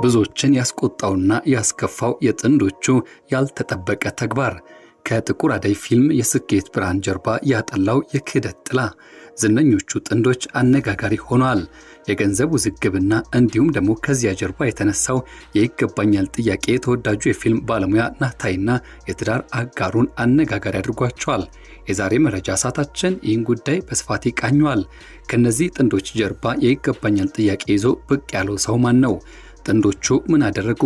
ብዙዎችን ያስቆጣውና ያስከፋው የጥንዶቹ ያልተጠበቀ ተግባር ከጥቁር አደይ ፊልም የስኬት ብርሃን ጀርባ ያጠላው የክህደት ጥላ ዝነኞቹ ጥንዶች አነጋጋሪ ሆኗል። የገንዘብ ውዝግብና እንዲሁም ደግሞ ከዚያ ጀርባ የተነሳው የይገባኛል ጥያቄ ተወዳጁ የፊልም ባለሙያ ናታይና የትዳር አጋሩን አነጋጋሪ አድርጓቸዋል። የዛሬ መረጃ ሰዓታችን ይህን ጉዳይ በስፋት ይቃኘዋል። ከነዚህ ጥንዶች ጀርባ የይገባኛል ጥያቄ ይዞ ብቅ ያለው ሰው ማን ነው? ጥንዶቹ ምን አደረጉ?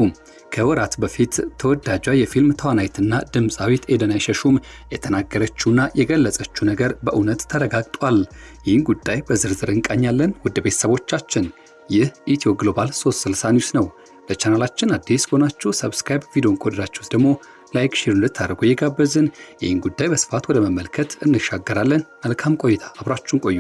ከወራት በፊት ተወዳጇ የፊልም ተዋናይትና ድምፃዊት ኤደን አይሸሹም የተናገረችውና የገለጸችው ነገር በእውነት ተረጋግጧል። ይህን ጉዳይ በዝርዝር እንቃኛለን። ውድ ቤተሰቦቻችን ይህ ኢትዮ ግሎባል 360 ኒውስ ነው። ለቻናላችን አዲስ ከሆናችሁ ሰብስክራይብ፣ ቪዲዮን ከወደዳችሁት ደግሞ ላይክ፣ ሼር እንድታደርጉ እየጋበዝን ይህን ጉዳይ በስፋት ወደ መመልከት እንሻገራለን። መልካም ቆይታ፣ አብራችሁን ቆዩ።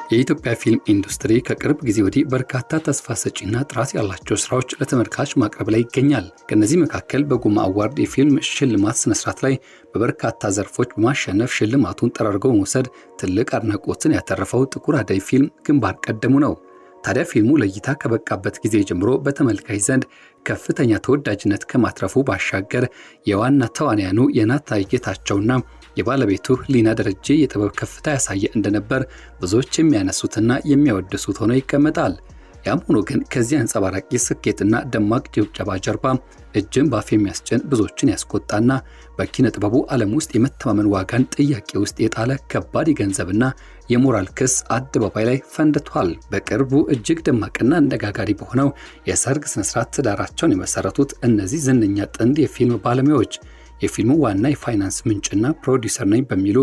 የኢትዮጵያ ፊልም ኢንዱስትሪ ከቅርብ ጊዜ ወዲህ በርካታ ተስፋ ሰጪና ጥራት ያላቸው ስራዎች ለተመልካች ማቅረብ ላይ ይገኛል። ከነዚህ መካከል በጉማ አዋርድ የፊልም ሽልማት ስነስርዓት ላይ በበርካታ ዘርፎች በማሸነፍ ሽልማቱን ጠራርገው በመውሰድ ትልቅ አድናቆትን ያተረፈው ጥቁር አደይ ፊልም ግንባር ቀደሙ ነው። ታዲያ ፊልሙ ለእይታ ከበቃበት ጊዜ ጀምሮ በተመልካች ዘንድ ከፍተኛ ተወዳጅነት ከማትረፉ ባሻገር የዋና ተዋናያኑ የናታይ ጌታቸውና የባለቤቱ ሊና ደረጀ የጥበብ ከፍታ ያሳየ እንደነበር ብዙዎች የሚያነሱትና የሚያወድሱት ሆኖ ይቀመጣል። ያም ሆኖ ግን ከዚህ አንጸባራቂ ስኬትና ደማቅ ጭብጨባ ጀርባ እጅን ባፍ የሚያስጭን ብዙዎችን ያስቆጣና በኪነ ጥበቡ ዓለም ውስጥ የመተማመን ዋጋን ጥያቄ ውስጥ የጣለ ከባድ የገንዘብና የሞራል ክስ አደባባይ ላይ ፈንድቷል። በቅርቡ እጅግ ደማቅና አነጋጋሪ በሆነው የሰርግ ስነስርዓት ትዳራቸውን የመሰረቱት እነዚህ ዝነኛ ጥንድ የፊልም ባለሙያዎች የፊልሙ ዋና የፋይናንስ ምንጭና ፕሮዲውሰር ነኝ በሚሉ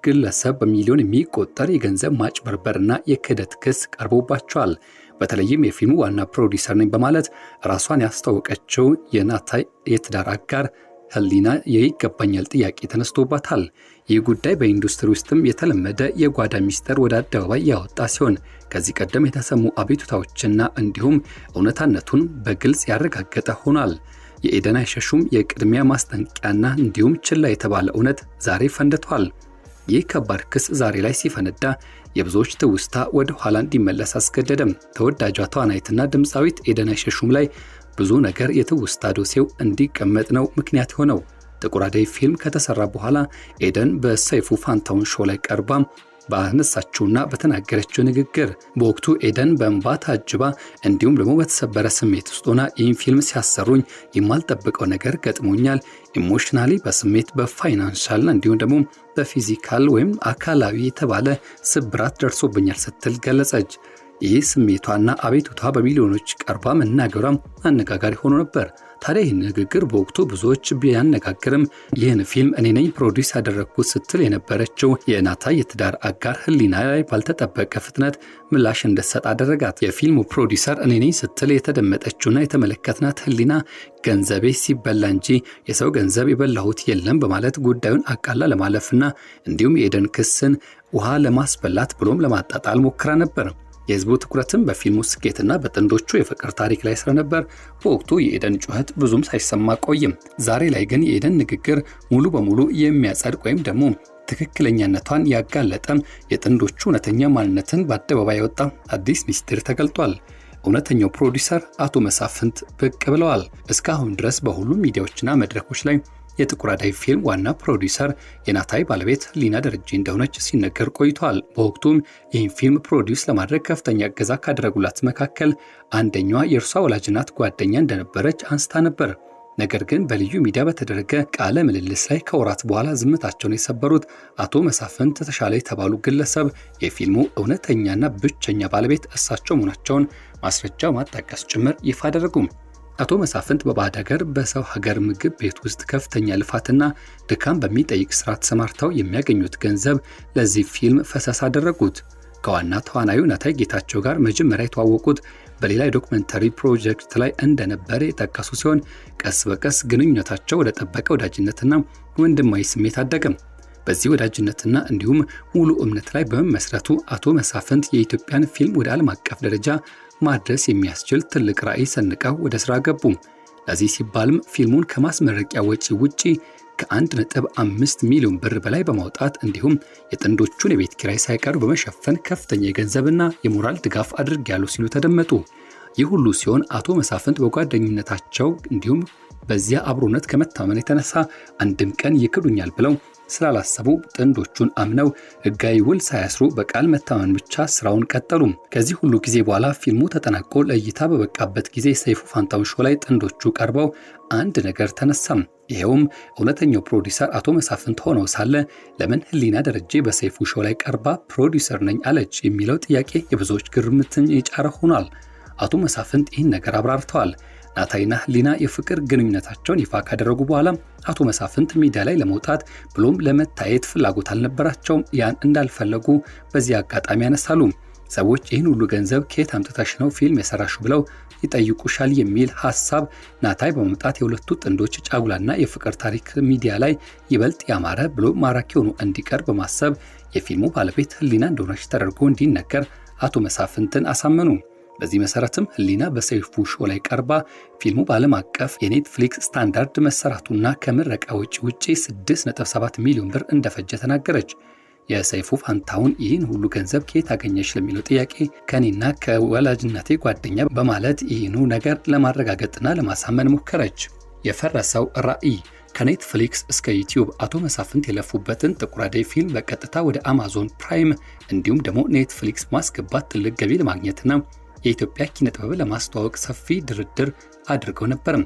ግለሰብ በሚሊዮን የሚቆጠር የገንዘብ ማጭበርበርና የክህደት ክስ ቀርቦባቸዋል። በተለይም የፊልሙ ዋና ፕሮዲውሰር ነኝ በማለት ራሷን ያስታወቀችው የናታይ የትዳር አጋር ህሊና የይገባኛል ጥያቄ ተነስቶባታል። ይህ ጉዳይ በኢንዱስትሪ ውስጥም የተለመደ የጓዳ ሚስጥር ወደ አደባባይ ያወጣ ሲሆን ከዚህ ቀደም የተሰሙ አቤቱታዎችና እንዲሁም እውነታነቱን በግልጽ ያረጋገጠ ሆኗል። የኤደን አይሸሹም የቅድሚያ ማስጠንቀቂያና እንዲሁም ችላ የተባለ እውነት ዛሬ ፈንድቷል። ይህ ከባድ ክስ ዛሬ ላይ ሲፈነዳ የብዙዎች ትውስታ ወደ ኋላ እንዲመለስ አስገደደም። ተወዳጇ ተዋናይትና ድምፃዊት ኤደን አይሸሹም ላይ ብዙ ነገር የትውስታ ዶሴው እንዲቀመጥ ነው ምክንያት ሆነው። ጥቁር አደይ ፊልም ከተሰራ በኋላ ኤደን በሰይፉ ፋንታውን ሾው ላይ ቀርባ ባነሳችውና በተናገረችው ንግግር በወቅቱ ኤደን በእንባ ታጅባ እንዲሁም ደግሞ በተሰበረ ስሜት ውስጥ ሆና ይህን ፊልም ሲያሰሩኝ የማልጠብቀው ነገር ገጥሞኛል፣ ኢሞሽናሊ በስሜት በፋይናንሻልና እንዲሁም ደግሞ በፊዚካል ወይም አካላዊ የተባለ ስብራት ደርሶብኛል ስትል ገለጸች። ይህ ስሜቷና አቤቱታ በሚሊዮኖች ቀርባ መናገሯም አነጋጋሪ ሆኖ ነበር። ታዲያ ይህን ንግግር በወቅቱ ብዙዎች ቢያነጋግርም ይህን ፊልም እኔ ነኝ ፕሮዲውስ ያደረግኩት ስትል የነበረችው የናታይ የትዳር አጋር ህሊና ላይ ባልተጠበቀ ፍጥነት ምላሽ እንድትሰጥ አደረጋት። የፊልሙ ፕሮዲውሰር እኔ ነኝ ስትል የተደመጠችውና የተመለከትናት ህሊና ገንዘቤ ሲበላ እንጂ የሰው ገንዘብ የበላሁት የለም በማለት ጉዳዩን አቃላ ለማለፍና እንዲሁም የኤደን ክስን ውሃ ለማስበላት ብሎም ለማጣጣል ሞክራ ነበር። የህዝቡ ትኩረትም በፊልሙ ስኬትና በጥንዶቹ የፍቅር ታሪክ ላይ ስለነበር በወቅቱ የኤደን ጩኸት ብዙም ሳይሰማ ቆይም። ዛሬ ላይ ግን የኤደን ንግግር ሙሉ በሙሉ የሚያጸድቅ ወይም ደግሞ ትክክለኛነቷን ያጋለጠም የጥንዶቹ እውነተኛ ማንነትን በአደባባይ ያወጣ አዲስ ሚስጥር ተገልጧል። እውነተኛው ፕሮዲውሰር አቶ መሳፍንት ብቅ ብለዋል። እስካሁን ድረስ በሁሉም ሚዲያዎችና መድረኮች ላይ የጥቁር አደይ ፊልም ዋና ፕሮዲውሰር የናታይ ባለቤት ሊና ደረጀ እንደሆነች ሲነገር ቆይቷል። በወቅቱም ይህን ፊልም ፕሮዲውስ ለማድረግ ከፍተኛ እገዛ ካደረጉላት መካከል አንደኛዋ የእርሷ ወላጅናት ጓደኛ እንደነበረች አንስታ ነበር። ነገር ግን በልዩ ሚዲያ በተደረገ ቃለ ምልልስ ላይ ከወራት በኋላ ዝምታቸውን የሰበሩት አቶ መሳፍንት ተሻለ የተባሉ ግለሰብ የፊልሙ እውነተኛና ብቸኛ ባለቤት እሳቸው መሆናቸውን ማስረጃ ማጣቀስ ጭምር ይፋ አደረጉም። አቶ መሳፍንት በባዕድ ሀገር በሰው ሀገር ምግብ ቤት ውስጥ ከፍተኛ ልፋትና ድካም በሚጠይቅ ስራ ተሰማርተው የሚያገኙት ገንዘብ ለዚህ ፊልም ፈሰስ አደረጉት። ከዋና ተዋናዩ ናታይ ጌታቸው ጋር መጀመሪያ የተዋወቁት በሌላ የዶክመንተሪ ፕሮጀክት ላይ እንደነበረ የጠቀሱ ሲሆን ቀስ በቀስ ግንኙነታቸው ወደ ጠበቀ ወዳጅነትና ወንድማዊ ስሜት አደገም። በዚህ ወዳጅነትና እንዲሁም ሙሉ እምነት ላይ በመመስረቱ አቶ መሳፍንት የኢትዮጵያን ፊልም ወደ ዓለም አቀፍ ደረጃ ማድረስ የሚያስችል ትልቅ ራዕይ ሰንቀው ወደ ስራ ገቡ። ለዚህ ሲባልም ፊልሙን ከማስመረቂያ ወጪ ውጪ ከ1.5 ሚሊዮን ብር በላይ በማውጣት እንዲሁም የጥንዶቹን የቤት ኪራይ ሳይቀሩ በመሸፈን ከፍተኛ የገንዘብና የሞራል ድጋፍ አድርጌያለሁ ሲሉ ተደመጡ። ይህ ሁሉ ሲሆን አቶ መሳፍንት በጓደኝነታቸው እንዲሁም በዚያ አብሮነት ከመታመን የተነሳ አንድም ቀን ይክዱኛል ብለው ስላላሰቡ ጥንዶቹን አምነው ሕጋዊ ውል ሳያስሩ በቃል መታመን ብቻ ስራውን ቀጠሉ። ከዚህ ሁሉ ጊዜ በኋላ ፊልሙ ተጠናቆ ለእይታ በበቃበት ጊዜ ሰይፉ ፋንታሁን ሾው ላይ ጥንዶቹ ቀርበው አንድ ነገር ተነሳም። ይሄውም እውነተኛው ፕሮዲሰር አቶ መሳፍንት ሆነው ሳለ ለምን ህሊና ደረጀ በሰይፉ ሾው ላይ ቀርባ ፕሮዲሰር ነኝ አለች የሚለው ጥያቄ የብዙዎች ግርምትን የጫረ ሆኗል። አቶ መሳፍንት ይህን ነገር አብራርተዋል። ናታይና ህሊና የፍቅር ግንኙነታቸውን ይፋ ካደረጉ በኋላ አቶ መሳፍንት ሚዲያ ላይ ለመውጣት ብሎም ለመታየት ፍላጎት አልነበራቸውም። ያን እንዳልፈለጉ በዚህ አጋጣሚ ያነሳሉ። ሰዎች ይህን ሁሉ ገንዘብ ከየት አምጥተሽ ነው ፊልም የሰራሹ ብለው ይጠይቁሻል የሚል ሐሳብ ናታይ በመምጣት የሁለቱ ጥንዶች ጫጉላና የፍቅር ታሪክ ሚዲያ ላይ ይበልጥ ያማረ ብሎ ማራኪ ሆኖ እንዲቀርብ በማሰብ የፊልሙ ባለቤት ህሊና እንደሆነች ተደርጎ እንዲነገር አቶ መሳፍንትን አሳመኑ። በዚህ መሰረትም ህሊና በሰይፉ ሾው ላይ ቀርባ ፊልሙ በዓለም አቀፍ የኔትፍሊክስ ስታንዳርድ መሰራቱና ከምረቃ ውጪ 6.7 ሚሊዮን ብር እንደፈጀ ተናገረች። የሰይፉ ፋንታሁን ይህን ሁሉ ገንዘብ ከየት አገኘሽ ለሚለው ጥያቄ ከኔና ከወላጅነቴ ጓደኛ በማለት ይህኑ ነገር ለማረጋገጥና ለማሳመን ሞከረች። የፈረሰው ራዕይ ከኔትፍሊክስ እስከ ዩቲዩብ አቶ መሳፍንት የለፉበትን ጥቁር አደይ ፊልም በቀጥታ ወደ አማዞን ፕራይም እንዲሁም ደግሞ ኔትፍሊክስ ማስገባት ትልቅ ገቢ ለማግኘትና የኢትዮጵያ ኪነ ጥበብ ለማስተዋወቅ ሰፊ ድርድር አድርገው ነበርም።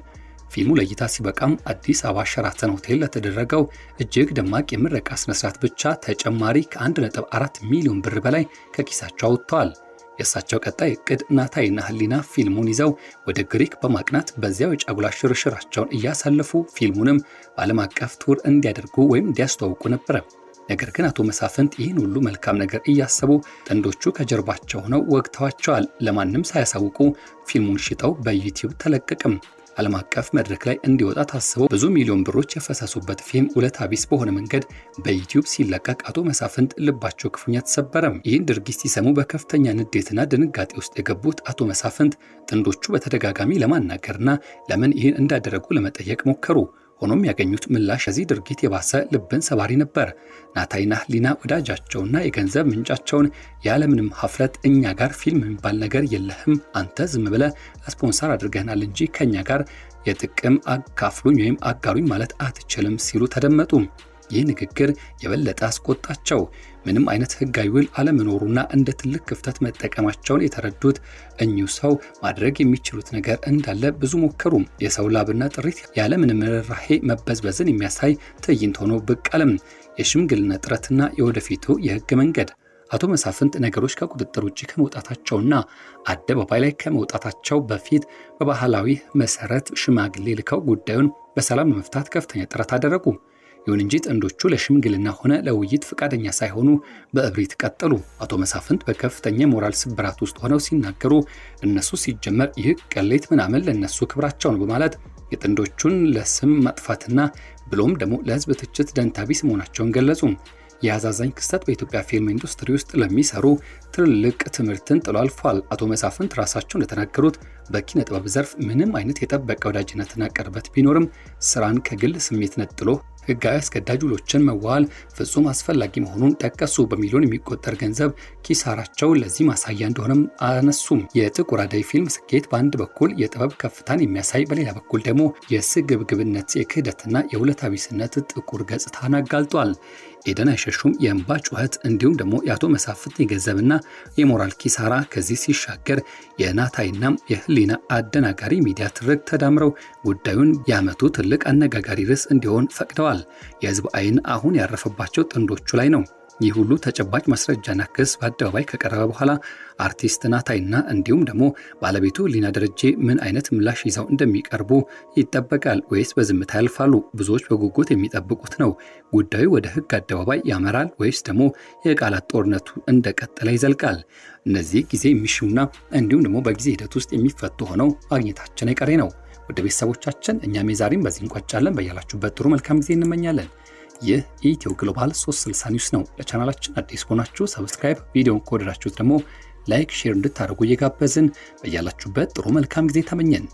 ፊልሙ ለእይታ ሲበቃም አዲስ አበባ ሸራተን ሆቴል ለተደረገው እጅግ ደማቅ የምረቃ ስነስርዓት ብቻ ተጨማሪ ከ1.4 ሚሊዮን ብር በላይ ከኪሳቸው አውጥተዋል። የእሳቸው ቀጣይ እቅድ ናታይና ህሊና ፊልሙን ይዘው ወደ ግሪክ በማቅናት በዚያው የጫጉላ ሽርሽራቸውን እያሳለፉ ፊልሙንም በዓለም አቀፍ ቱር እንዲያደርጉ ወይም እንዲያስተዋውቁ ነበረ። ነገር ግን አቶ መሳፍንት ይህን ሁሉ መልካም ነገር እያሰቡ ጥንዶቹ ከጀርባቸው ሆነው ወግተዋቸዋል። ለማንም ሳያሳውቁ ፊልሙን ሽጠው በዩቲዩብ ተለቀቀም። ዓለም አቀፍ መድረክ ላይ እንዲወጣ ታስበው ብዙ ሚሊዮን ብሮች የፈሰሱበት ፊልም ውለታ ቢስ በሆነ መንገድ በዩቲዩብ ሲለቀቅ አቶ መሳፍንት ልባቸው ክፉኛ ተሰበረም። ይህን ድርጊት ሲሰሙ በከፍተኛ ንዴትና ድንጋጤ ውስጥ የገቡት አቶ መሳፍንት ጥንዶቹ በተደጋጋሚ ለማናገርና ለምን ይህን እንዳደረጉ ለመጠየቅ ሞከሩ። ሆኖም ያገኙት ምላሽ ከዚህ ድርጊት የባሰ ልብን ሰባሪ ነበር። ናታይና ህሊና ወዳጃቸውና የገንዘብ ምንጫቸውን ያለምንም ሀፍረት እኛ ጋር ፊልም የሚባል ነገር የለህም፣ አንተ ዝም ብለህ ስፖንሰር አድርገናል እንጂ ከኛ ጋር የጥቅም አካፍሉኝ ወይም አጋሩኝ ማለት አትችልም ሲሉ ተደመጡ። ይህ ንግግር የበለጠ አስቆጣቸው። ምንም አይነት ህጋዊ ውል አለመኖሩና እንደ ትልቅ ክፍተት መጠቀማቸውን የተረዱት እኚሁ ሰው ማድረግ የሚችሉት ነገር እንዳለ ብዙ ሞከሩ። የሰው ላብና ጥሪት ያለምንም ርህራሄ መበዝበዝን የሚያሳይ ትዕይንት ሆኖ ብቅ አለም። የሽምግልና ጥረትና የወደፊቱ የህግ መንገድ። አቶ መሳፍንት ነገሮች ከቁጥጥር ውጭ ከመውጣታቸውና አደባባይ ላይ ከመውጣታቸው በፊት በባህላዊ መሰረት ሽማግሌ ልከው ጉዳዩን በሰላም ለመፍታት ከፍተኛ ጥረት አደረጉ። ይሁን እንጂ ጥንዶቹ ለሽምግልና ሆነ ለውይይት ፈቃደኛ ሳይሆኑ በእብሪት ቀጠሉ። አቶ መሳፍንት በከፍተኛ ሞራል ስብራት ውስጥ ሆነው ሲናገሩ እነሱ ሲጀመር ይህ ቅሌት ምናምን ለነሱ ክብራቸው ነው በማለት የጥንዶቹን ለስም ማጥፋትና ብሎም ደግሞ ለህዝብ ትችት ደንታቢስ መሆናቸውን ገለጹ። የአዛዛኝ ክስተት በኢትዮጵያ ፊልም ኢንዱስትሪ ውስጥ ለሚሰሩ ትልቅ ትምህርትን ጥሎ አልፏል። አቶ መሳፍንት ራሳቸው እንደተናገሩት በኪነ ጥበብ ዘርፍ ምንም አይነት የጠበቀ ወዳጅነትና ቅርበት ቢኖርም ስራን ከግል ስሜት ነጥሎ ህጋዊ አስገዳጅ ውሎችን መዋል ፍጹም አስፈላጊ መሆኑን ጠቀሱ። በሚሊዮን የሚቆጠር ገንዘብ ኪሳራቸው ለዚህ ማሳያ እንደሆነም አነሱም። የጥቁር አደይ ፊልም ስኬት በአንድ በኩል የጥበብ ከፍታን የሚያሳይ፣ በሌላ በኩል ደግሞ የስግብግብነት የክህደትና የውለታ ቢስነት ጥቁር ገጽታን አጋልጧል። ኤደን አይሸሹም የእንባ ጩኸት እንዲሁም ደግሞ የአቶ መሳፍንት የገንዘብና የሞራል ኪሳራ ከዚህ ሲሻገር የናታይና የህሊና አደናጋሪ ሚዲያ ትርክ ተዳምረው ጉዳዩን የዓመቱ ትልቅ አነጋጋሪ ርዕስ እንዲሆን ፈቅደዋል። የህዝብ አይን አሁን ያረፈባቸው ጥንዶቹ ላይ ነው። ይህ ሁሉ ተጨባጭ ማስረጃና ክስ በአደባባይ ከቀረበ በኋላ አርቲስት ናታይና እንዲሁም ደግሞ ባለቤቱ ህሊና ደረጀ ምን አይነት ምላሽ ይዘው እንደሚቀርቡ ይጠበቃል ወይስ በዝምታ ያልፋሉ? ብዙዎች በጉጉት የሚጠብቁት ነው። ጉዳዩ ወደ ህግ አደባባይ ያመራል ወይስ ደግሞ የቃላት ጦርነቱ እንደቀጠለ ይዘልቃል? እነዚህ ጊዜ የሚሽሙና እንዲሁም ደግሞ በጊዜ ሂደት ውስጥ የሚፈቱ ሆነው ማግኘታችን አይቀሬ ነው። ወደ ቤተሰቦቻችን እኛም የዛሬም በዚህ እንቋጫለን። በያላችሁበት ጥሩ መልካም ጊዜ እንመኛለን። ይህ ኢትዮ ግሎባል 360 ኒውስ ነው። ለቻናላችን አዲስ ሆናችሁ ሰብስክራይብ፣ ቪዲዮን ከወደዳችሁት ደግሞ ላይክ፣ ሼር እንድታደርጉ እየጋበዝን በያላችሁበት ጥሩ መልካም ጊዜ ተመኘን።